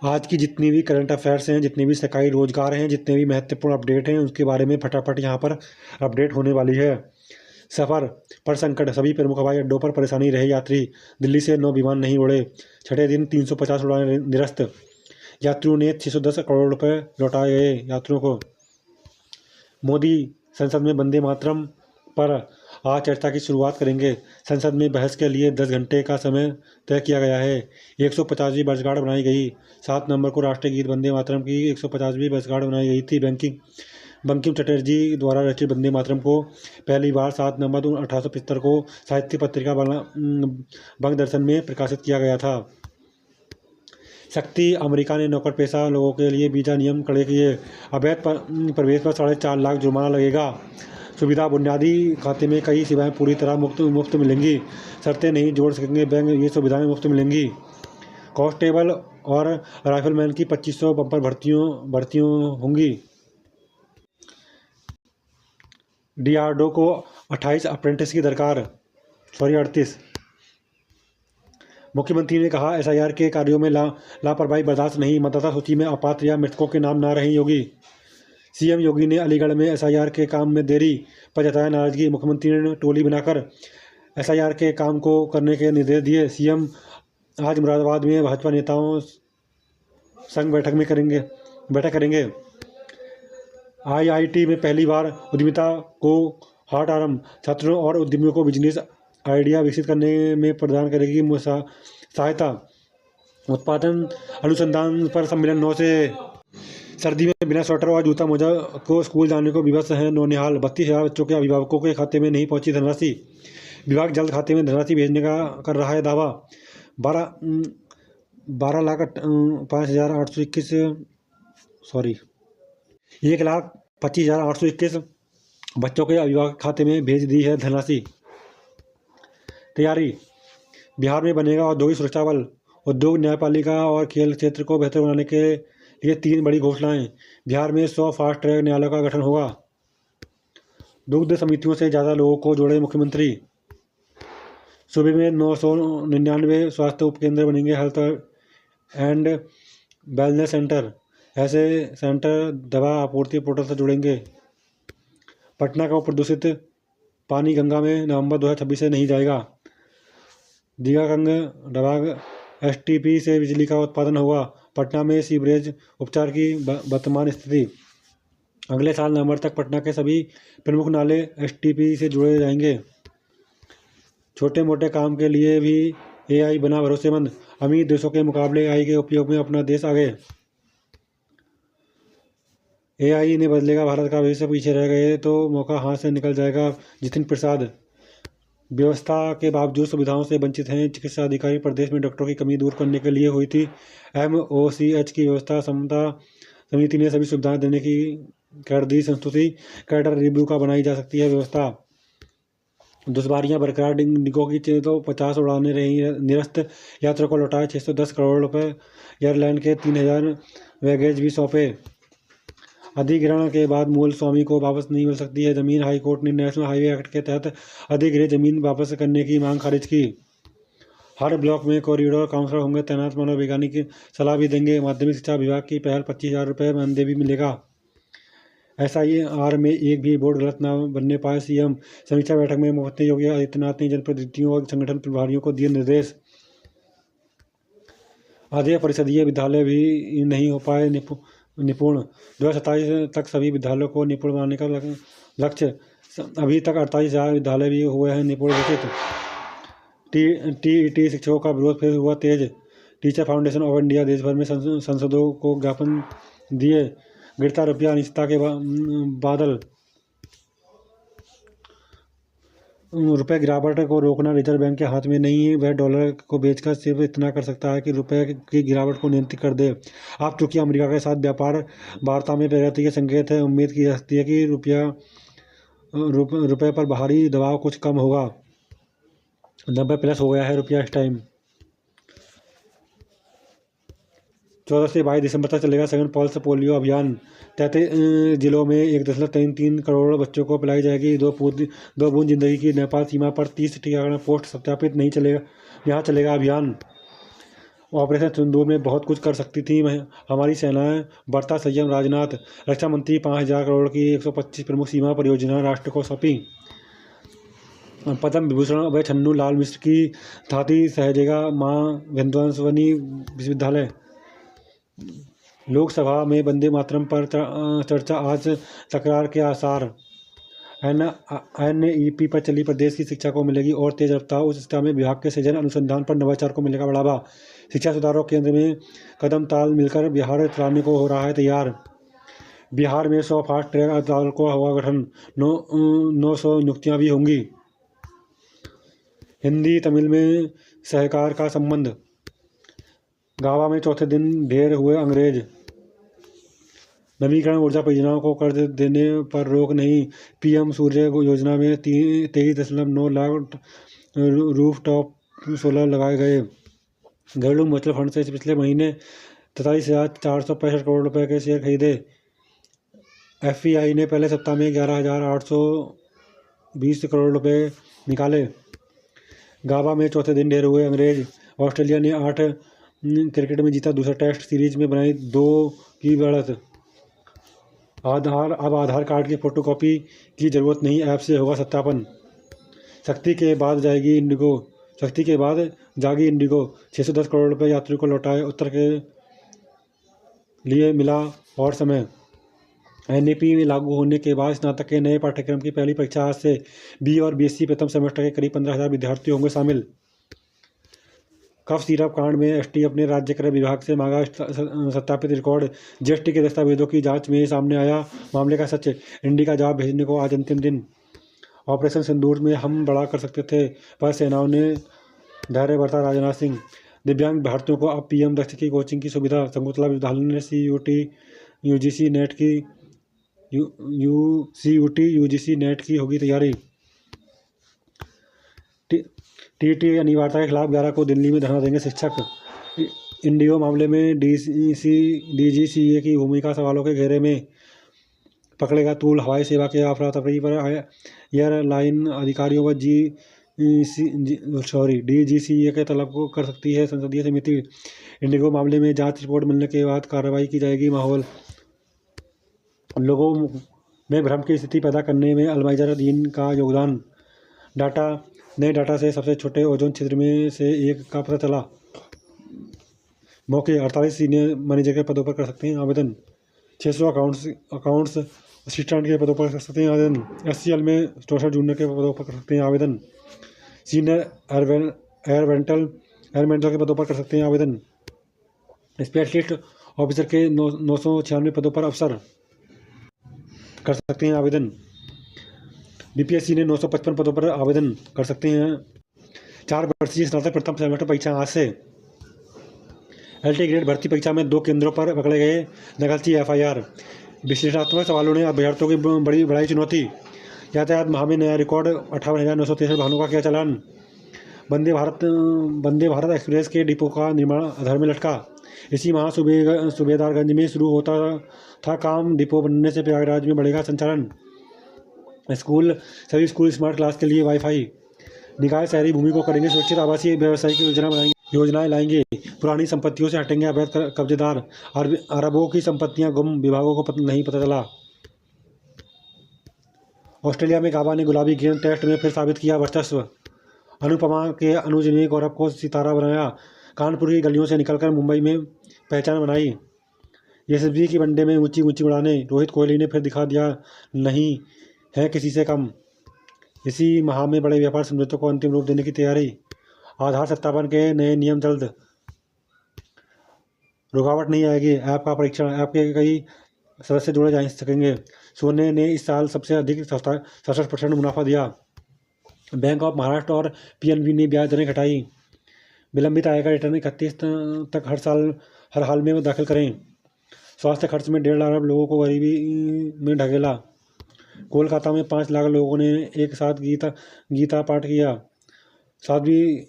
आज की जितनी भी करंट अफेयर्स हैं, जितने भी सरकारी रोजगार हैं, जितने भी महत्वपूर्ण अपडेट हैं, उसके बारे में फटाफट यहाँ पर अपडेट होने वाली है। सफ़र पर संकट, सभी प्रमुख हवाई अड्डों पर परेशानी रहे यात्री। दिल्ली से 9 विमान नहीं उड़े। छठे दिन 350 उड़ानें निरस्त। यात्रियों ने 610 करोड़ रुपए लौटाए गए यात्रियों को। मोदी संसद में वंदे मातरम पर आज चर्चा की शुरुआत करेंगे। संसद में बहस के लिए 10 घंटे का समय तय किया गया है। 150वीं वर्षगांठ बनाई गई। 7 नवंबर को राष्ट्रीय गीत वंदे मातरम की 150वीं वर्षगांठ बनाई गई थी। बंकिम चटर्जी द्वारा रचित वंदे मातरम को पहली बार 7 नवंबर 1875 को साहित्य पत्रिका बंगदर्शन में प्रकाशित किया गया था। शक्ति, अमेरिका ने नौकरपेशा लोगों के लिए वीजा नियम कड़े किए। अवैध प्रवेश पर 4.5 लाख जुर्माना लगेगा। सुविधा, बुनियादी खाते में कई सेवाएं पूरी तरह मुफ्त मिलेंगी। शर्तें नहीं जोड़ सकेंगे बैंक, ये सुविधाएं मुफ्त मिलेंगी। कांस्टेबल और राइफलमैन की 2500 बंपर भर्तियों होंगी। डीआरडीओ को 28 अप्रेंटिस की दरकार, 38। मुख्यमंत्री ने कहा, एसआईआर के कार्यों में लापरवाही बर्दाश्त नहीं। मतदाता सूची में अपात्र या मृतकों के नाम ना रहें योगी। सीएम योगी ने अलीगढ़ में एसआईआर के काम में देरी पर जताया नाराजगी। मुख्यमंत्री ने टोली बनाकर एसआईआर के काम को करने के निर्देश दिए। सीएम आज मुरादाबाद में भाजपा नेताओं संग बैठक करेंगे। आईआईटी में पहली बार उद्यमिता को हाट आरंभ। छात्रों और उद्यमियों को बिजनेस आइडिया विकसित करने में प्रदान करेगी सहायता। उत्पादन अनुसंधान पर सम्मेलन 9 से। सर्दी में बिना स्वेटर और जूता मोजा को स्कूल जाने को विवश हैं नौनिहाल। 32,000 बच्चों के अभिभावकों के खाते में नहीं पहुंची धनराशि। विभाग जल्द खाते में धनराशि भेजने का कर रहा है दावा। 1,25,821 बच्चों के अभिभावक खाते में भेज दी है धनराशि। तैयारी, बिहार में बनेगा औद्योगिक सुरक्षा बल। उद्योग, न्यायपालिका और खेल क्षेत्र को बेहतर बनाने के लिए 3 बड़ी घोषणाएं। बिहार में 100 फास्ट ट्रैक न्यायालयों का गठन होगा। दुग्ध समितियों से ज़्यादा लोगों को जोड़े मुख्यमंत्री। सूबे में 999 स्वास्थ्य उपकेंद्र बनेंगे। हेल्थ एंड वेलनेस सेंटर, ऐसे सेंटर दवा आपूर्ति पोर्टल से जुड़ेंगे। पटना का प्रदूषित पानी गंगा में नवंबर 2026 से नहीं जाएगा। दीघागंग डबाग एसटीपी से बिजली का उत्पादन होगा। पटना में सीवरेज उपचार की वर्तमान स्थिति। अगले साल नवंबर तक पटना के सभी प्रमुख नाले एसटीपी से जुड़े जाएंगे। छोटे मोटे काम के लिए भी एआई बना भरोसेमंद। अमीर देशों के मुकाबले एआई के उपयोग में अपना देश आगे। एआई ने बदलेगा भारत का भविष्य, पीछे रह गए तो मौका हाथ से निकल जाएगा। जितिन प्रसाद, व्यवस्था के बावजूद सुविधाओं से वंचित हैं चिकित्सा अधिकारी। प्रदेश में डॉक्टरों की कमी दूर करने के लिए हुई थी एमओसीएच की व्यवस्था। समता समिति ने सभी सुविधाएं देने की कर दी संस्तुति। कैडर रिव्यू का बनाई जा सकती है व्यवस्था। दुश्वारियां बरकरार, डिगों की तो 50 उड़ानें रही निरस्त। यात्रियों को लौटाए 610 करोड़ रुपए। एयरलाइन के 3000 बैगेज भी सौंपे। अधिग्रहण के बाद मूल स्वामी को वापस नहीं मिल सकती है जमीन। हाई कोर्ट ने नेशनल हाईवे एक्ट के तहत अधिग्रहित जमीन वापस करने की मांग खारिज की। हर ब्लॉक में कॉरिडोर काउंसलर होंगे तैनात। मनोवैज्ञानिक सलाह भी देंगे। माध्यमिक शिक्षा विभाग की पहल, 25,000 रुपये मानदेय भी मिलेगा। एसआईआर में एक भी बोर्ड गलत न बनने पाए। सीएम समीक्षा बैठक में मुख्यमंत्री योगी आदित्यनाथ ने जनप्रतिनिधियों और संगठन प्रभारियों को दिए निर्देश। आधे परिषदीय विद्यालय भी नहीं हो पाए निपुण। 2027 तक सभी विद्यालयों को निपुण बनाने का लक्ष्य। अभी तक 48,000 विद्यालय भी हुए हैं निपुण घोषित। टीईटी शिक्षकों का विरोध फिर हुआ तेज। टीचर फाउंडेशन ऑफ इंडिया देश भर में संसदों को ज्ञापन दिए। गिरता रुपया, अनिश्चितता के बादल। रुपए गिरावट को रोकना रिजर्व बैंक के हाथ में नहीं है। वह डॉलर को बेचकर सिर्फ इतना कर सकता है कि रुपए की गिरावट को नियंत्रित कर दे। अब चूंकि अमेरिका के साथ व्यापार वार्ता में प्रगति के संकेत है, उम्मीद की जा सकती है कि रुपए पर बाहरी दबाव कुछ कम होगा। 90+ हो गया है रुपया इस टाइम। 14 से 22 दिसंबर तक चलेगा सेकंड पल्स पोलियो अभियान। 33 जिलों में 1.33 करोड़ बच्चों को पिलाई जाएगी 2 बूंद जिंदगी की। नेपाल सीमा पर 30 टीकाकरण पोस्ट सत्यापित नहीं चलेगा, यहाँ चलेगा अभियान। ऑपरेशन सिंदूर में बहुत कुछ कर सकती थी हमारी सेनाएं। वार्ता संयम राजनाथ। रक्षा मंत्री 5,000 करोड़ की 125 प्रमुख सीमा परियोजना राष्ट्र को सौंपी। पद्म विभूषण अभय छन्नू लाल मिश्र की थाती सहेजेगा मां विंध्यवासिनी विश्वविद्यालय। लोकसभा में वंदे मातरम पर चर्चा, आज तकरार के आसार। NEP पर चली प्रदेश की शिक्षा को मिलेगी और तेज रफ्तार। उच्च शिक्षा में विभाग के सृजन, अनुसंधान पर नवाचार को मिलेगा बढ़ावा। शिक्षा सुधारों केंद्र में कदम ताल मिलकर बिहार चलाने को हो रहा है तैयार। बिहार में 100 फास्ट ट्रैक अदालत को होगा गठन, 900 नियुक्तियां भी होंगी। हिंदी तमिल में सहकार का संबंध। गावा में चौथे दिन ढेर हुए अंग्रेज। नवीकरण ऊर्जा परियोजनाओं को कर्ज देने पर रोक नहीं। PM सूर्य योजना में 23.9 लाख रूफटॉप सोलर लगाए गए। घरेलू म्यूचुअल फंड से पिछले महीने 43,465 करोड़ रुपए के शेयर खरीदे। FPI ने पहले सप्ताह में 11,820 करोड़ रुपए निकाले। गावा में चौथे दिन ढेर हुए अंग्रेज। ऑस्ट्रेलिया ने 8 क्रिकेट में जीता दूसरा टेस्ट सीरीज में बनाई 2 की बढ़त। अब आधार कार्ड की फोटोकॉपी की जरूरत नहीं, ऐप से होगा सत्यापन। शक्ति के बाद जागी इंडिगो। 610 करोड़ रुपए यात्रियों को लौटाए। उत्तर के लिए मिला और समय। NEP में लागू होने के बाद स्नातक के नए पाठ्यक्रम की पहली परीक्षा आज से। BE और BSc प्रथम सेमेस्टर के करीब 15,000 विद्यार्थी होंगे शामिल। कफ सिरप कांड में ST अपने राज्य कर विभाग से मांगा सत्यापित रिकॉर्ड। GST के दस्तावेजों की जांच में सामने आया मामले का सच। इंडी का जवाब भेजने को आज अंतिम दिन। ऑपरेशन सिंदूर में हम बड़ा कर सकते थे पर सेनाओं ने धैर्य बरता, राजनाथ सिंह। दिव्यांग भारतीयों को अब PM दक्ष की कोचिंग की सुविधा। शकुंतला विद्यालय ने CUT UGC नेट की होगी तैयारी। TET अनिवार्यता के खिलाफ 11 को दिल्ली में धरना देंगे शिक्षक। इंडिगो मामले में DGCA की भूमिका सवालों के घेरे में। पकड़ेगा तूल। हवाई सेवा के अफरा तफरी पर एयरलाइन अधिकारियों व DGCA के तलब को कर सकती है संसदीय समिति। इंडिगो मामले में जांच रिपोर्ट मिलने के बाद कार्रवाई की जाएगी। माहौल। लोगों में भ्रम की स्थिति पैदा करने में अल्जाइमर का योगदान। नए डाटा से सबसे छोटे ओजोन छिद्र में से एक का पता चला। मौके 48 सीनियर मैनेजर के पदों पर कर सकते हैं आवेदन। 600 अकाउंट्स असिस्टेंट के पदों पर कर सकते हैं आवेदन। SCL में 64 जूनियर के पदों पर कर सकते हैं आवेदन। सीनियर एयरमेंटल के पदों पर कर सकते हैं आवेदन। स्पेशलिस्ट ऑफिसर के 996 पदों पर अफसर कर सकते हैं आवेदन। BPSC ने 955 पदों पर आवेदन कर सकते हैं। 4 वर्षीय स्नातक प्रथम सेमेस्टर परीक्षा आज से। LT ग्रेड भर्ती परीक्षा में 2 केंद्रों पर पकड़े गए नकलची FIR। विश्लेषणात्मक सवालों ने अभ्यर्थियों की बढ़ाई चुनौती। यातायात माह में नया रिकॉर्ड, 58,963 वाहनों का किया चालान। वंदे भारत एक्सप्रेस के डिपो का निर्माण अधर में लटका। इसी माह सूबेदारगंज में शुरू होता था काम। डिपो बनने से प्रयागराज में बढ़ेगा संचालन। सभी स्कूल स्मार्ट क्लास के लिए वाईफाई। निकाय शहरी भूमि को करेंगे सुरक्षित, आवासीय व्यावसायिक योजनाएं लाएंगे। पुरानी संपत्तियों से हटेंगे अवैध कब्जेदार। अरबों की संपत्तियां गुम, विभागों को नहीं पता चला। ऑस्ट्रेलिया में गाबा ने गुलाबी गेंद टेस्ट में फिर साबित किया वर्चस्व। अनुपमा के अनुज ने गौरव को सितारा बनाया। कानपुर की गलियों से निकलकर मुंबई में पहचान बनाई। यशस्वी की वनडे में ऊंची उड़ानें। रोहित कोहली ने फिर दिखा दिया नहीं है किसी से कम। इसी माह में बड़े व्यापार समझौतों को अंतिम रूप देने की तैयारी। आधार सत्यापन के नए नियम जल्द। रुकावट नहीं आएगी ऐप का परीक्षण। ऐप के कई सदस्य जोड़े जा सकेंगे। सोने ने इस साल सबसे अधिक 67% मुनाफा दिया। बैंक ऑफ महाराष्ट्र और PNB ने ब्याज दरें घटाई। विलंबित आयकर रिटर्न 31 तक हर हाल में दाखिल करें। स्वास्थ्य खर्च में 1.5 लाख लोगों को गरीबी में ढकेला। कोलकाता में 5 लाख लोगों ने एक साथ गीता पाठ किया। साध्वी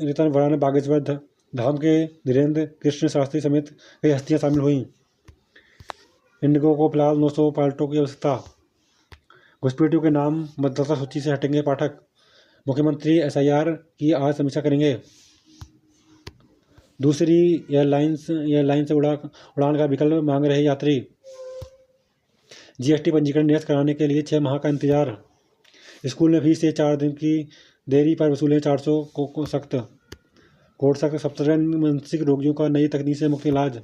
ऋतुपर्णा बागेश्वर धाम के धीरेन्द्र कृष्ण शास्त्री समेत कई हस्तियां शामिल हुईं। इंडिगो को फिलहाल 900 पायलटों की आवश्यकता। घुसपैठियों के नाम मतदाता सूची से हटेंगे पाठक। मुख्यमंत्री SIR की आज समीक्षा करेंगे। दूसरी एयरलाइन से उड़ान का विकल्प मांग रहे यात्री। जीएसटी पंजीकरण निरस्त कराने के लिए 6 माह का इंतजार। स्कूल में फीस से 4 दिन की देरी पर वसूले 400 को सख्त। कोर्ट सख्त। 17 मानसिक रोगियों का नई तकनीक से मुफ्त इलाज।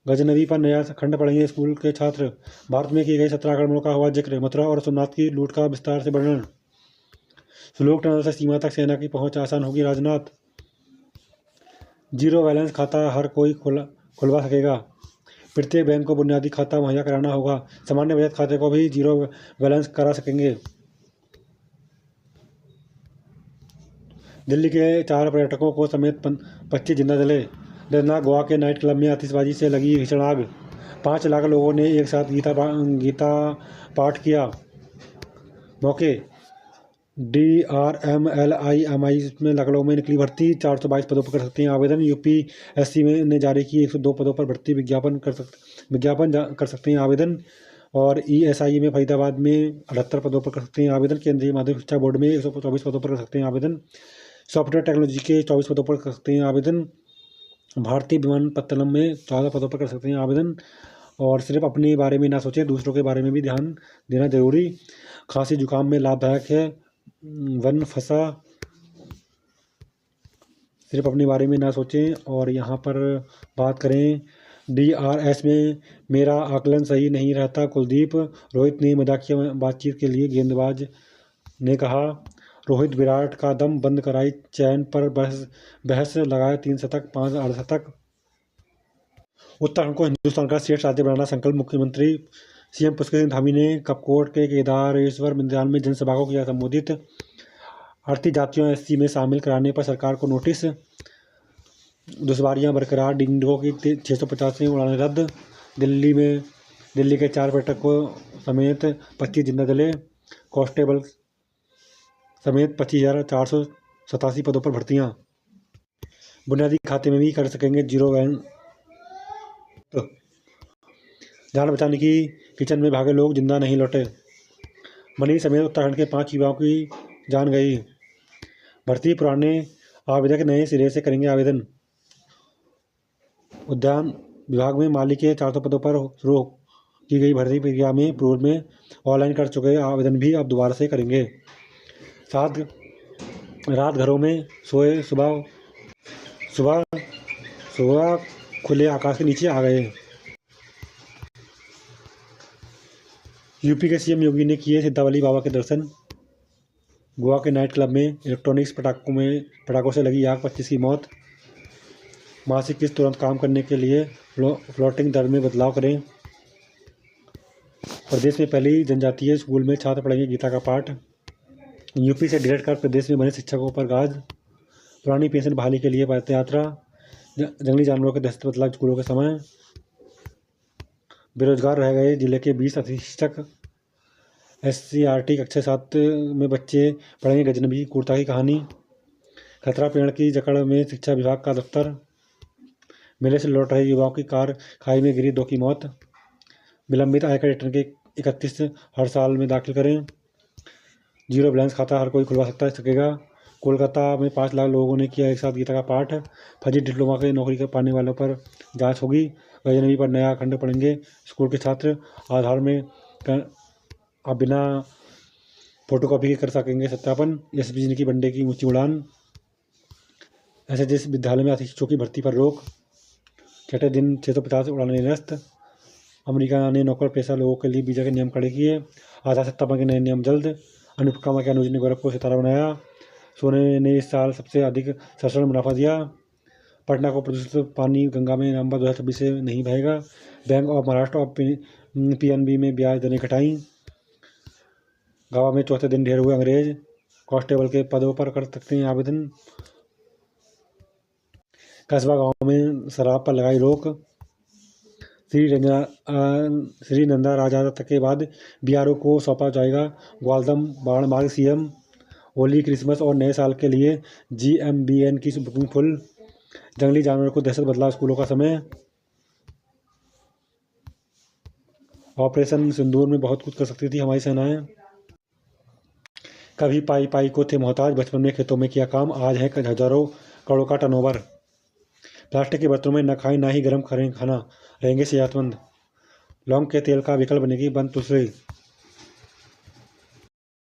गजनवी पर नया खंड पढ़ेंगे स्कूल के छात्र। भारत में किए गए 17 आक्रमणों का हुआ जिक्र। मथुरा और सोमनाथ की लूट का विस्तार से वर्णन। सुलोक टनल से सीमा तक सेना की पहुंच आसान होगी। राजनाथ। जीरो बैलेंस खाता हर कोई खुलवा सकेगा। प्रत्येक बैंक को बुनियादी खाता मुहैया कराना होगा। सामान्य बचत खाते को भी जीरो बैलेंस करा सकेंगे। दिल्ली के 4 पर्यटकों को समेत 25 जिंदा जले। दर्दनाक। गोवा के नाइट क्लब में आतिशबाजी से लगी भीषण आग। 5 लाख लोगों ने एक साथ गीता पाठ किया। मौके। DRMLIMI में लखनऊ में निकली भर्ती। 422 पदों पर कर सकते हैं आवेदन। UPSC ने जारी की 102 पदों पर भर्ती विज्ञापन कर सकते हैं आवेदन। और ESI में फरीदाबाद में 78 पदों पर कर सकते हैं आवेदन। केंद्रीय माध्यमिक शिक्षा बोर्ड में 124 पदों पर कर सकते हैं आवेदन। सॉफ्टवेयर टेक्नोलॉजी के 24 पदों पर कर सकते हैं आवेदन। भारतीय विमानपत्तनम में 14 पदों पर कर सकते हैं आवेदन। और सिर्फ अपने बारे में ना सोचें, दूसरों के बारे में भी ध्यान देना जरूरी। खांसी जुकाम में लाभदायक है वन फसा। सिर्फ अपने बारे में ना सोचें। और यहाँ पर बात करें DRS में मेरा आकलन सही नहीं रहता कुलदीप। रोहित ने मजाकिया बातचीत के लिए गेंदबाज ने कहा। रोहित विराट का दम बंद कराई चयन पर बहस लगाए 3 शतक 5 अर्धशतक। उत्तराखंड को हिंदुस्तान का श्रेष्ठ राज्य बनाना संकल्प। मुख्यमंत्री CM पुष्कर सिंह धामी ने कपकोट के केदारेश्वर मैदान में जनसभा को किया संबोधित। 38 जातियों SC में शामिल कराने पर सरकार को नोटिस। दुश्वारियां बरकरार। इंडिगो की 685 उड़ानें रद्द। दिल्ली के 4 पर्यटकों समेत 25 जिंदा जले। कांस्टेबल समेत 25,487 पदों पर भर्तियां। बुनियादी खाते में भी कर सकेंगे जीरो बैलेंस। जान बचाने की किचन में भागे लोग जिंदा नहीं लौटे। मनीष समेत उत्तराखंड के 5 युवाओं की जान गई। भर्ती पुराने आवेदक नए सिरे से करेंगे आवेदन। उद्यान विभाग में माली के 400 पदों पर शुरू की गई भर्ती प्रक्रिया में पूर्व में ऑनलाइन कर चुके आवेदन भी अब दोबारा से करेंगे। 7 रात घरों में सोए सुबह खुले आकाश के नीचे आ गए। यूपी के CM योगी ने किए सिद्धावली बाबा के दर्शन। गोवा के नाइट क्लब में इलेक्ट्रॉनिक्स पटाखों से लगी आग, 25 की मौत। मासिक किस्त तुरंत काम करने के लिए फ्लोटिंग दर में बदलाव करें। प्रदेश में पहली जनजातीय स्कूल में छात्र पढ़ेंगे गीता का पाठ। यूपी से डिलेट कर प्रदेश में बने शिक्षकों पर गाज। पुरानी पेंशन बहाली के लिए पद यात्रा। जंगली जानवरों के दहशत बदला स्कूलों के समय। बेरोजगार रह गए जिले के 20 शिक्षक। SCRT कक्षा 7 में बच्चे पढ़ेंगे गजनबी कुर्ता की कहानी। खतरा पेड़ की जकड़ में शिक्षा विभाग का दफ्तर। मेले से लौट रहे युवाओं की कार खाई में गिरी, 2 की मौत। विलंबित आयकर रिटर्न के 31 हर साल में दाखिल करें। जीरो बैलेंस खाता हर कोई खुलवा सकेगा। कोलकाता में 5 लाख लोगों ने किया एक साथ गीता का पाठ। फर्जी डिप्लोमा के नौकरी पाने वालों पर जांच होगी। गजनवी पर नया खंड पढ़ेंगे स्कूल के छात्र। आधार में अब बिना फोटोकॉपी के कर सकेंगे सत्यापन। SPG की वनडे की ऊंची उड़ान। SHS विद्यालय में अतिशिक्षकों की भर्ती पर रोक। 6ठे दिन 650 उड़ानें निरस्त। अमेरिका ने नौकर पेशा लोगों के लिए वीजा के नियम कड़े किए। आधार सत्यापन के नए नियम जल्द। अनुपमा के अनुज ने गौरव को सितारा बनाया। सोने ने इस साल सबसे अधिक सड़सठ मुनाफा दिया। पटना को प्रदूषित पानी गंगा में नवंबर 2026 से नहीं बहेगा। बैंक ऑफ महाराष्ट्र और PNB में ब्याज दरें घटाई। गोवा में चौथे दिन ढेर हुए अंग्रेज। कांस्टेबल के पदों पर कर सकते हैं आवेदन। कस्बा गांव में शराब पर लगाई रोक। श्री नंदा राजा तक के बाद BRO को सौंपा जाएगा ग्वालदम बाण मार्ग। CM होली, क्रिसमस और नए साल के लिए GMBN की बुकिंग फुल। जंगली जानवरों को दहशत बदला स्कूलों का समय। ऑपरेशन सिंदूर में बहुत कुछ कर सकती थी हमारी सेनाएं। कभी पाई को थे मोहताज, बचपन में खेतों में किया काम, आज है हजारों करोड़ों का टर्नओवर। प्लास्टिक के बर्तनों में न खाएं, ना ही गर्म करें खाना, रहेंगे सेहतमंद। लौंग के तेल का विकल्प बनेगी बंद तुलसी।